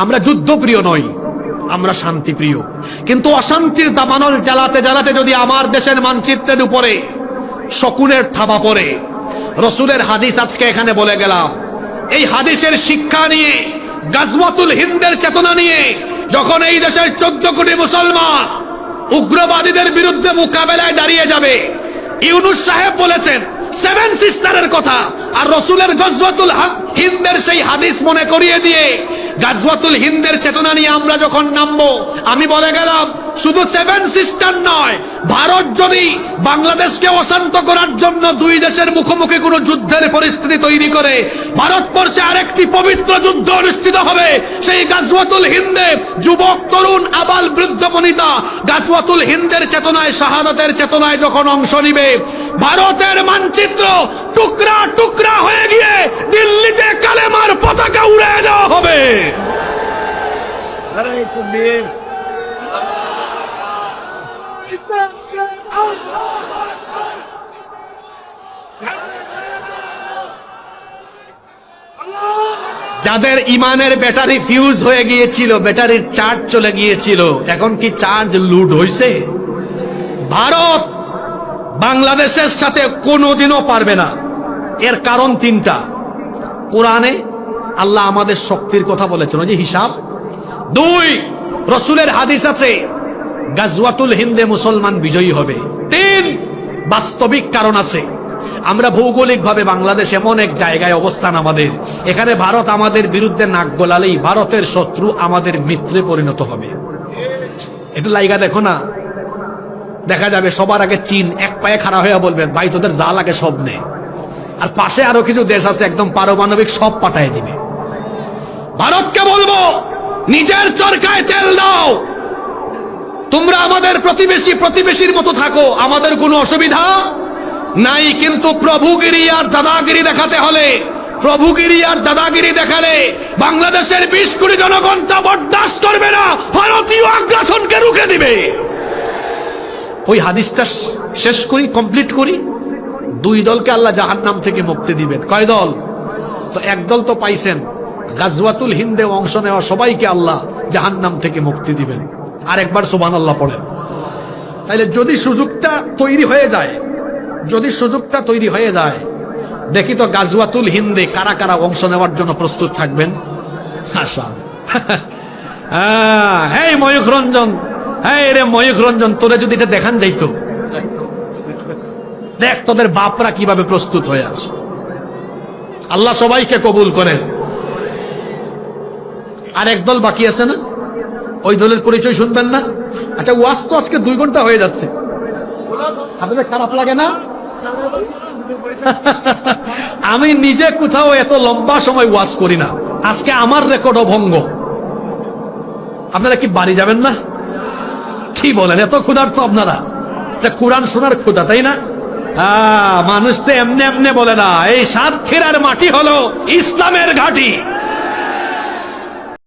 আমরা যুদ্ধপ্রিয় নই, আমরা শান্তিপ্রিয়। কিন্তু অশান্তির দাবানল জ্বালাতে জ্বালাতে যদি আমার দেশের মানচিত্রের উপরে শকুনের থাবা পড়ে, রসুলের হাদিস আজকে এখানে বলে গেলাম, এই হাদিসের শিক্ষা নিয়ে, গাজওয়াতুল হিন্দের চেতনা নিয়ে যখন এই দেশের 14 কোটি মুসলমান উগ্রবাদীদের বিরুদ্ধে মোকাবেলায় দাঁড়িয়ে যাবে, ইউনূস সাহেব বলেছেন 7 সিস্টারের কথা, আর রসুলের গাজওয়াতুল হিন্দের সেই হাদিস মনে করিয়ে দিয়ে গাজওয়াতুল হিন্দের চেতনা নিয়ে আমরা যখন নামবো, আমি বলে গেলাম শুধু 7 সিস্টার নয়, ভারত যদি বাংলাদেশকে অশান্ত করার জন্য দুই দেশের মুখোমুখি কোনো যুদ্ধের পরিস্থিতি তৈরি করে, ভারতবর্ষে আরেকটি পবিত্র যুদ্ধ অনুষ্ঠিত হবে। সেই গাজওয়াতুল হিন্দে যুবক, তরুণ, আবাল, বৃদ্ধ, বনিতা গাজওয়াতুল হিন্দের চেতনায়, শাহাদাতের চেতনায় যখন অংশ নিবে, ভারতের মানচিত্র টুকরা টুকরা হয়ে গিয়ে দিল্লিতে কালেমার পতাকা উড়িয়ে দেওয়া হবে। যাদের ইমানের ব্যাটারি ফিউজ হয়ে গিয়েছিল, ব্যাটারির চার্জ চলে গিয়েছিল, এখন কি চার্জ লুট হয়েছে? ভারত বাংলাদেশের সাথে কোনোদিনও পারবে না। এর কারণ 3টা। কোরআনে আল্লাহ আমাদের শক্তির কথা বলেছেন, ওই যে হিসাব। 2, রসুলের হাদিস আছে গাজওয়াতুল হিন্দে মুসলমান বিজয়ী হবে। 3, বাস্তবিক কারণ আছে। আমরা ভৌগোলিকভাবে বাংলাদেশ এমন এক জায়গায় অবস্থান আমাদের, এখানে ভারত আমাদের বিরুদ্ধে নাক গলালেই ভারতের শত্রু আমাদের মিত্রে পরিণত হবে। একটু লাইগা দেখো না, দেখা যাবে সবার আগে চীন এক পায়ে খাড়া হয়ে বলবে ভাই তোদের যা লাগে সব নে, আর পাশে আরো কিছু দেশ আছে একদম পারমাণবিক সব পাঠায় দিবে। ভারতকে বলবো নিজের চরকায় তেল দাও, তোমরা আমাদের প্রতিবেশীর মতো থাকো, আমাদের কোনো অসুবিধা নাই। কিন্তু প্রভুগিরি আর দাদাগিরি দেখাতে হলে, প্রভুগিরি আর দাদাগিরি দেখালে বাংলাদেশের 20 কোটি জনগণ তা বরদাস্ত করবে না, ভারতীয় আগ্রাসনকে রুখে দিবে। ওই হাদিসটা শেষ করি, কমপ্লিট করি। 2 দলকে আল্লাহ জাহান্নাম থেকে মুক্তি দিবেন। কয় দল? তো এক দল তো পাইছেন, গাজওয়াতুল হিন্দে অংশ নেওয়া সবাইকে আল্লাহ জাহান্নাম থেকে মুক্তি দিবেন। আর একবার সুবহানাল্লাহ পড়েন। তাইলে যদি সুযোগটা তৈরি হয়ে যায়, দেখি তো গাজওয়াতুল হিন্দে কারা কারা অংশ নেওয়ার জন্য প্রস্তুত থাকবেন। আশা হ্যাঁ ময়ূখ রঞ্জন, হ্যাঁ রে ময়ূখ রঞ্জন, তোরে যদি এটা দেখান যাইতো, দেখ তোদের বাপরা কিভাবে প্রস্তুত হয়ে আছে। আল্লাহ সবাইকে কবুল করেন। আর এক দল বাকি আছে না, ওই দলের পরিচয় শুনবেন না? আচ্ছা, ওয়াজ তো আজকে 2 ঘন্টা হয়ে যাচ্ছে, আপনাদের খারাপ লাগে না? আমি নিজে কোথাও এত লম্বা সময় ওয়াজ করি না, আজকে আমার রেকর্ডও ভঙ্গ। আপনারা কি বাড়ি যাবেন না? কি বলেন, এত ক্ষুধার্ত আপনারা? কোরআন শোনার ক্ষুধা, তাই না? মানুষ তো এমনি এমনি বলে না। এই সাতক্ষীরার মাটি হলো ইসলামের ঘাঁটি।